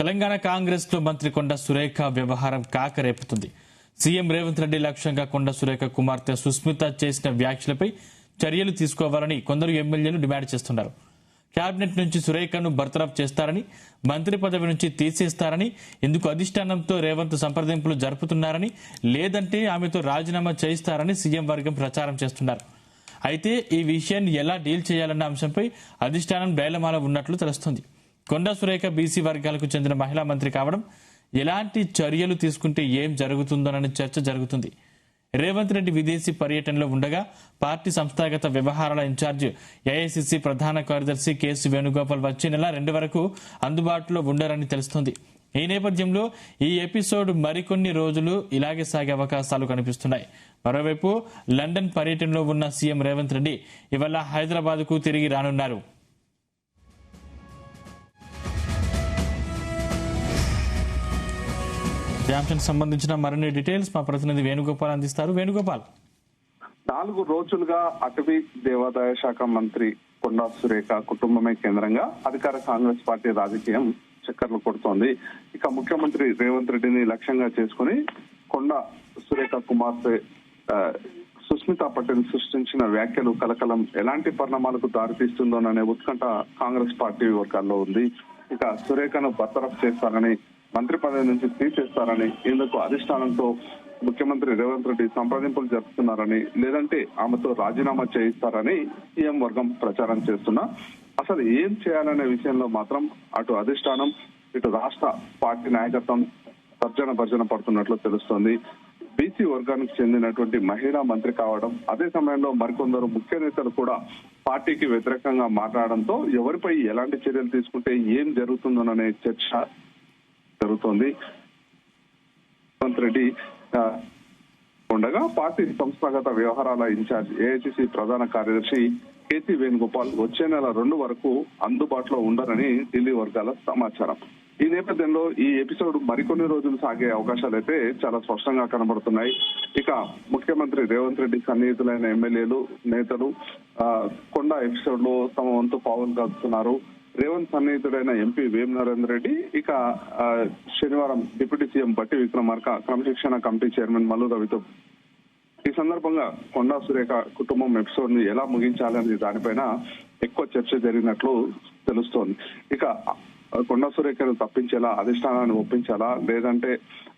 తెలంగాణ కాంగ్రెస్ లో మంత్రి కొండ సురేఖ వ్యవహారం కాకరేపుతుంది. సీఎం రేవంత్ రెడ్డి లక్ష్యంగా కొండ సురేఖ కుమార్తె సుస్మిత చేసిన వ్యాఖ్యలపై చర్యలు తీసుకోవాలని కొందరు ఎమ్మెల్యేలు డిమాండ్ చేస్తున్నారు. కేబినెట్ నుంచి సురేఖను బర్తరఫ్ చేస్తారని, మంత్రి పదవి నుంచి తీసేస్తారని, ఇందుకు అధిష్టానంతో రేవంత్ సంప్రదింపులు జరుపుతున్నారని, లేదంటే ఆమెతో రాజీనామా చేయిస్తారని సీఎం వర్గం ప్రచారం చేస్తున్నారు. అయితే ఈ విషయాన్ని ఎలా డీల్ చేయాలన్న అంశంపై అధిష్టానం డైలమాలో ఉన్నట్లు తెలుస్తోంది. కొండ సురేఖ బీసీ వర్గాలకు చెందిన మహిళా మంత్రి కావడం, ఎలాంటి చర్యలు తీసుకుంటే ఏం జరుగుతుందోనని చర్చ జరుగుతుంది. రేవంత్ రెడ్డి విదేశీ పర్యటనలో ఉండగా పార్టీ సంస్థాగత వ్యవహారాల ఇన్ఛార్జ్ ఏఐసీసీ ప్రధాన కార్యదర్శి కేసీ వేణుగోపాల్ వచ్చే నెల 2 వరకు అందుబాటులో ఉండరని తెలుస్తోంది. ఈ నేపథ్యంలో ఈ ఎపిసోడ్ మరికొన్ని రోజులు ఇలాగే సాగే అవకాశాలు కనిపిస్తున్నాయి. మరోవైపు లండన్ పర్యటనలో ఉన్న సీఎం రేవంత్ రెడ్డి ఇవాళ హైదరాబాద్కు తిరిగి రానున్నారు. ఈ అంశానికి సంబంధించిన మరిన్ని డీటెయిల్స్ మా ప్రతినిధి వేణుగోపాల్ అందిస్తారు. వేణుగోపాల్, 4 రోజులుగా అటవీ దేవాదాయ శాఖ మంత్రి కొండా సురేఖ కుటుంబమే కేంద్రంగా అధికార కాంగ్రెస్ పార్టీ రాజకీయం చక్కర్లు కొడుతోంది. ఇక ముఖ్యమంత్రి రేవంత్ రెడ్డిని లక్ష్యంగా చేసుకుని కొండా సురేఖ కుమార్తె సుస్మిత పటేల్ సృష్టించిన వ్యాఖ్యలు కలకలం ఎలాంటి పరిణామాలకు దారితీస్తుందోననే ఉత్కంఠ కాంగ్రెస్ పార్టీ వర్గాల్లో ఉంది. ఇక సురేఖను బర్తరఫ్ చేస్తారని, మంత్రి పదవి నుంచి తీసేస్తారని, ఇందుకు అధిష్టానంతో ముఖ్యమంత్రి రేవంత్ రెడ్డి సంప్రదింపులు జరుపుతున్నారని, లేదంటే ఆమెతో రాజీనామా చేయిస్తారని సీఎం వర్గం ప్రచారం చేస్తున్నా అసలు ఏం చేయాలనే విషయంలో మాత్రం అటు అధిష్టానం, ఇటు రాష్ట్ర పార్టీ నాయకత్వం తర్జన భర్జన పడుతున్నట్లు తెలుస్తోంది. బీసీ వర్గానికి చెందినటువంటి మహిళా మంత్రి కావడం, అదే సమయంలో మరికొందరు ముఖ్య నేతలు కూడా పార్టీకి వ్యతిరేకంగా మాట్లాడడంతో ఎవరిపై ఎలాంటి చర్యలు తీసుకుంటే ఏం జరుగుతుందోననే చర్చ జరుగుతోంది. రేవంత్ రెడ్డి ఉండగా పార్టీ సంస్థాగత వ్యవహారాల ఇన్ఛార్జ్ ఏఐసీసీ ప్రధాన కార్యదర్శి కేసీ వేణుగోపాల్ వచ్చే నెల 2 వరకు అందుబాటులో ఉండరని ఢిల్లీ వర్గాల సమాచారం. ఈ నేపథ్యంలో ఈ ఎపిసోడ్ మరికొన్ని రోజులు సాగే అవకాశాలు అయితే చాలా స్పష్టంగా కనబడుతున్నాయి. ఇక ముఖ్యమంత్రి రేవంత్ రెడ్డి సన్నిహితులైన ఎమ్మెల్యేలు, నేతలు కొండ ఎపిసోడ్ లో తమ వంతు పావులు కలుపుతున్నారు. రేవంత్ సన్నిహితుడైన ఎంపీ వేం నరేందర్ రెడ్డి ఇక శనివారం డిప్యూటీ సీఎం బట్టి విక్రమార్క క్రమశిక్షణ కమిటీ చైర్మన్ మల్లు రవితో ఈ సందర్భంగా కొండా సురేఖ కుటుంబం ఎపిసోడ్ ని ఎలా ముగించాలనే దానిపైన ఎక్కువ చర్చ జరిగినట్లు తెలుస్తోంది. ఇక కొండా సురేఖను తప్పించేలా అధిష్టానాన్ని ఒప్పించాలా, లేదంటే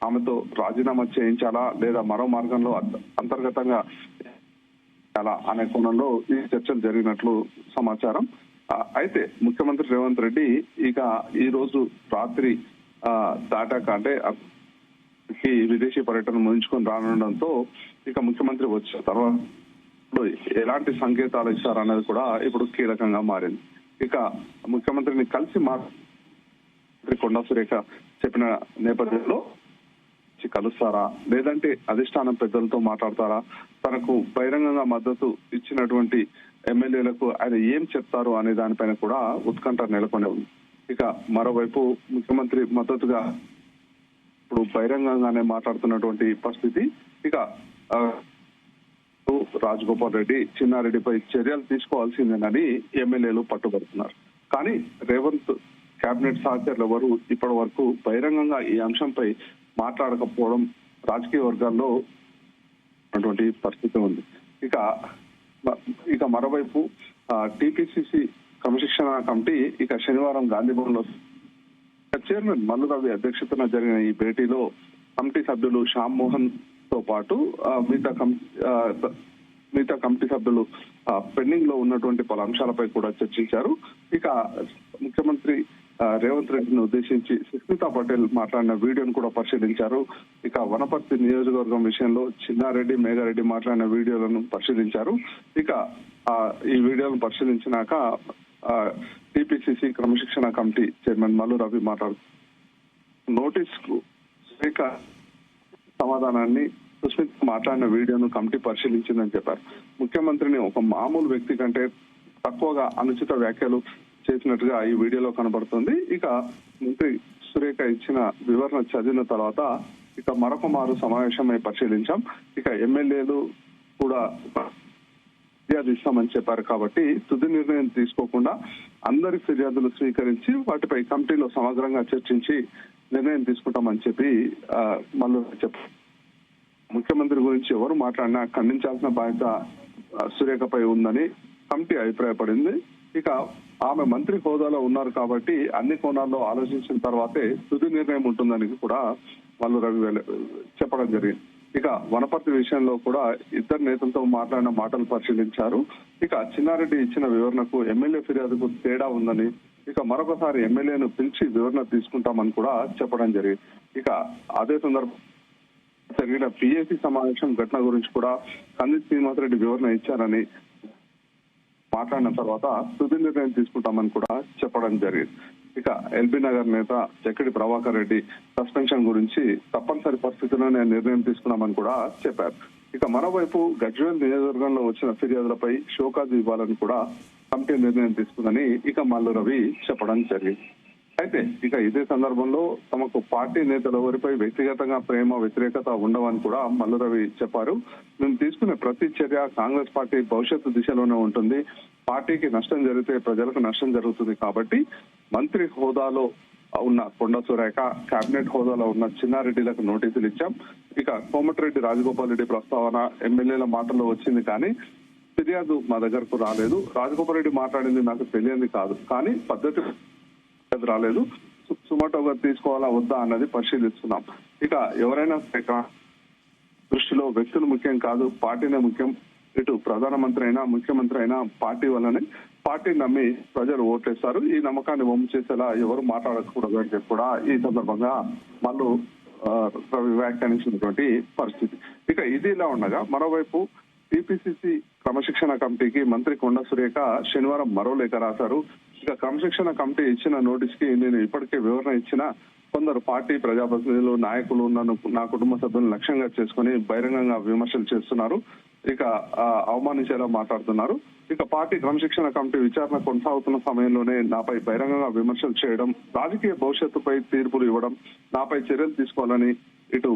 ఆమెతో రాజీనామా చేయించాలా, లేదా మరో మార్గంలో అంతర్గతంగా అనే కోణంలో ఈ చర్చలు జరిగినట్లు సమాచారం. అయితే ముఖ్యమంత్రి రేవంత్ రెడ్డి ఇక ఈ రోజు రాత్రి దాటాక అంటే విదేశీ పర్యటన ముగించుకొని రానుండడంతో ఇక ముఖ్యమంత్రి వచ్చిన తర్వాత ఎలాంటి సంకేతాలు ఇస్తారన్నది కూడా ఇప్పుడు కీలకంగా మారింది. ఇక ముఖ్యమంత్రిని కలిసి మంత్రి కొండా సురేఖ చెప్పిన నేపథ్యంలో కలుస్తారా, లేదంటే అధిష్టానం పెద్దలతో మాట్లాడతారా, తనకు బహిరంగంగా మద్దతు ఇచ్చినటువంటి ఎమ్మెల్యేలకు ఆయన ఏం చెప్తారు అనే దానిపైన కూడా ఉత్కంఠ నెలకొని ఉంది. ఇక మరోవైపు ముఖ్యమంత్రి మద్దతుగా ఇప్పుడు బహిరంగంగానే మాట్లాడుతున్నటువంటి పరిస్థితి. ఇక రాజగోపాల్ రెడ్డి, చిన్నారెడ్డిపై చర్యలు తీసుకోవాల్సిందేనని ఎమ్మెల్యేలు పట్టుబడుతున్నారు. కానీ రేవంత్ కేబినెట్ సహచరులు ఎవరు ఇప్పటి వరకు బహిరంగంగా ఈ అంశంపై మాట్లాడకపోవడం రాజకీయ వర్గాల్లో ఉన్నటువంటి పరిస్థితి ఉంది. ఇక మరోవైపు టీపీసీసీ క్రమశిక్షణ కమిటీ ఇక శనివారం గాంధీభవన్ లో చైర్మన్ మల్లు రవి అధ్యక్షతన జరిగిన ఈ భేటీలో కమిటీ సభ్యులు శ్యామ్ మోహన్ తో పాటు మిగతా కమిటీ సభ్యులు పెండింగ్ లో ఉన్నటువంటి పలు అంశాలపై కూడా చర్చించారు. ఇక ముఖ్యమంత్రి రేవంత్ రెడ్డిని ఉద్దేశించి సుస్మితా పటేల్ మాట్లాడిన వీడియోను కూడా పరిశీలించారు. ఇక వనపర్తి నియోజకవర్గం విషయంలో చిన్నారెడ్డి, మేఘారెడ్డి మాట్లాడిన వీడియోలను పరిశీలించారు. ఇక ఈ వీడియోలను పరిశీలించినాక టీపీసీసీ క్రమశిక్షణ కమిటీ చైర్మన్ మల్లు రవి మాట్లాడుతూ నోటీస్ కు సమాధానాన్ని సుస్మిత మాట్లాడిన వీడియోను కమిటీ పరిశీలించిందని చెప్పారు. ముఖ్యమంత్రిని ఒక మామూలు వ్యక్తి కంటే తక్కువగా అనుచిత వ్యాఖ్యలు చేసినట్టుగా ఈ వీడియోలో కనబడుతుంది. ఇక మంత్రి సురేఖ ఇచ్చిన వివరణ చదివిన తర్వాత ఇక మరొక మారు సమావేశమై పరిశీలించాం. ఇక ఎమ్మెల్యేలు కూడా ఫిర్యాదు ఇస్తామని చెప్పారు. కాబట్టి తుది నిర్ణయం తీసుకోకుండా అందరి ఫిర్యాదులు స్వీకరించి వాటిపై కమిటీలో సమగ్రంగా చర్చించి నిర్ణయం తీసుకుంటామని చెప్పి మళ్ళీ చెప్పారు. ముఖ్యమంత్రి గురించి ఎవరు మాట్లాడినా ఖండించాల్సిన బాధ్యత సురేఖపై ఉందని కమిటీ అభిప్రాయపడింది. ఇక ఆమె మంత్రి హోదాలో ఉన్నారు కాబట్టి అన్ని కోణాల్లో ఆలోచించిన తర్వాతే తుది నిర్ణయం ఉంటుందని కూడా మల్లు రవి చెప్పడం జరిగింది. ఇక వనపర్తి విషయంలో కూడా ఇద్దరు నేతలతో మాట్లాడిన మాటలు పరిశీలించారు. ఇక చిన్నారెడ్డి ఇచ్చిన వివరణకు ఎమ్మెల్యే ఫిర్యాదుకు తేడా ఉందని, ఇక మరొకసారి ఎమ్మెల్యేను పిలిచి వివరణ తీసుకుంటామని కూడా చెప్పడం జరిగింది. ఇక అదే సందర్భం జరిగిన పిఏసీ సమావేశం ఘటన గురించి కూడా కంది శ్రీనివాసరెడ్డి వివరణ ఇచ్చారని మాట్లాడిన తర్వాత తుది నిర్ణయం తీసుకుంటామని కూడా చెప్పడం జరిగింది. ఇక ఎల్బీ నగర్ నేత జక్కడి ప్రభాకర్ రెడ్డి సస్పెన్షన్ గురించి తప్పనిసరి పరిస్థితుల్లోనే నిర్ణయం తీసుకున్నామని కూడా చెప్పారు. ఇక మరోవైపు గజ్వేల్ నియోజకవర్గంలో వచ్చిన ఫిర్యాదులపై షోకాజ్ ఇవ్వాలని కూడా కమిటీ నిర్ణయం తీసుకుందని ఇక మల్లు రవి చెప్పడం జరిగింది. అయితే ఇక ఇదే సందర్భంలో తమకు పార్టీ నేతలెవరిపై వ్యక్తిగతంగా ప్రేమ వ్యతిరేకత ఉండవని కూడా మల్లు రవి చెప్పారు. మేము తీసుకునే ప్రతి చర్య కాంగ్రెస్ పార్టీ భవిష్యత్తు దిశలోనే ఉంటుంది. పార్టీకి నష్టం జరిగితే ప్రజలకు నష్టం జరుగుతుంది. కాబట్టి మంత్రి హోదాలో ఉన్న కొండ సురేఖ, కేబినెట్ హోదాలో ఉన్న చిన్నారెడ్డిలకు నోటీసులు ఇచ్చాం. ఇక కోమటిరెడ్డి రాజగోపాల్ రెడ్డి ప్రస్తావన ఎమ్మెల్యేల మాటల్లో వచ్చింది కానీ ఫిర్యాదు మా దగ్గరకు రాలేదు. రాజగోపాల్ రెడ్డి మాట్లాడింది నాకు తెలియంది కాదు, కానీ పద్ధతి రాలేదు. సుమోటోగా తీసుకోవాలా వద్దా అన్నది పరిశీలిస్తున్నాం. ఇక ఎవరైనా దృష్టిలో వ్యక్తులు ముఖ్యం కాదు, పార్టీనే ముఖ్యం. ఇటు ప్రధానమంత్రి అయినా ముఖ్యమంత్రి అయినా పార్టీ వల్లనే, పార్టీ నమ్మి ప్రజలు ఓట్లేస్తారు. ఈ నమ్మకాన్ని వమ్ము చేసేలా ఎవరు మాట్లాడకూడదు అని చెప్పి కూడా ఈ సందర్భంగా మళ్ళీ వ్యాఖ్యానించినటువంటి పరిస్థితి. ఇక ఇది ఇలా ఉండగా మరోవైపు టీపీసీసీ క్రమశిక్షణ కమిటీకి మంత్రి కొండ సురేఖ శనివారం మరో లేఖ రాశారు. ఇక క్రమశిక్షణ కమిటీ ఇచ్చిన నోటీస్ కి నేను ఇప్పటికే వివరణ ఇచ్చిన, కొందరు పార్టీ ప్రజాప్రతినిధులు నాయకులు నన్ను నా కుటుంబ సభ్యులను లక్ష్యంగా చేసుకుని బహిరంగంగా విమర్శలు చేస్తున్నారు, ఇక అవమానించేలా మాట్లాడుతున్నారు. ఇక పార్టీ క్రమశిక్షణ కమిటీ విచారణ కొనసాగుతున్న సమయంలోనే నాపై బహిరంగంగా విమర్శలు చేయడం, రాజకీయ భవిష్యత్తుపై తీర్పులు ఇవ్వడం, నాపై చర్యలు తీసుకోవాలని ఇటు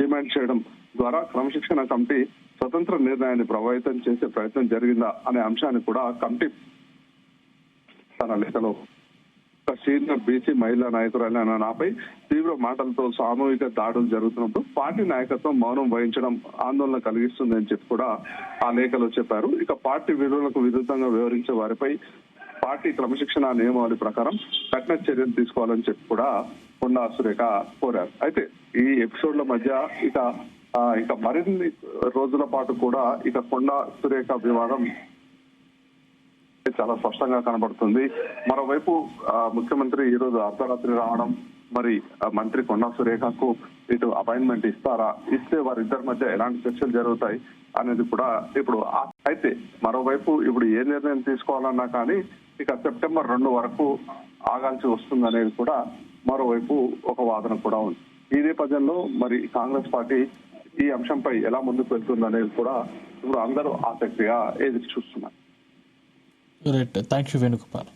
డిమాండ్ చేయడం ద్వారా క్రమశిక్షణ కమిటీ స్వతంత్ర నిర్ణయాన్ని ప్రభావితం చేసే ప్రయత్నం జరిగిందా అనే అంశాన్ని కూడా కమిటీ తన లేఖలో సీనియర్ బీసీ మహిళా నాయకురాలైన నాపై తీవ్ర మాటలతో సామూహిక దాడులు జరుగుతున్నప్పుడు పార్టీ నాయకత్వం మౌనం వహించడం ఆందోళన కలిగిస్తుందని చెప్పి కూడా ఆ లేఖలో చెప్పారు. ఇక పార్టీ విలువలకు విరుద్ధంగా వ్యవహరించే వారిపై పార్టీ క్రమశిక్షణ నియమావళి ప్రకారం కఠిన చర్యలు తీసుకోవాలని చెప్పి కూడా కొండా సురేఖ కోరారు. అయితే ఈ ఎపిసోడ్ల మధ్య ఇక మరిన్ని రోజుల పాటు కూడా ఇక కొండా సురేఖ వివాదం చాలా స్పష్టంగా కనబడుతుంది. మరోవైపు ముఖ్యమంత్రి ఈ రోజు అర్ధరాత్రి రావడం, మరి మంత్రి కొండా సురేఖకు ఇటు అపాయింట్మెంట్ ఇస్తారా, ఇస్తే వారిద్దరి మధ్య ఎలాంటి చర్చలు జరుగుతాయి అనేది కూడా ఇప్పుడు. అయితే మరోవైపు ఇప్పుడు ఏ నిర్ణయం తీసుకోవాలన్నా కానీ ఇక సెప్టెంబర్ 2 వరకు ఆగాల్సి వస్తుంది అనేది కూడా మరోవైపు ఒక వాదన కూడా ఉంది. ఈ నేపథ్యంలో మరి కాంగ్రెస్ పార్టీ ఈ అంశంపై ఎలా ముందుకు వెళ్తుంది అనేది కూడా ఇప్పుడు అందరూ ఆసక్తిగా ఎదురు చూస్తున్నారు. Right, thank you Venugopal.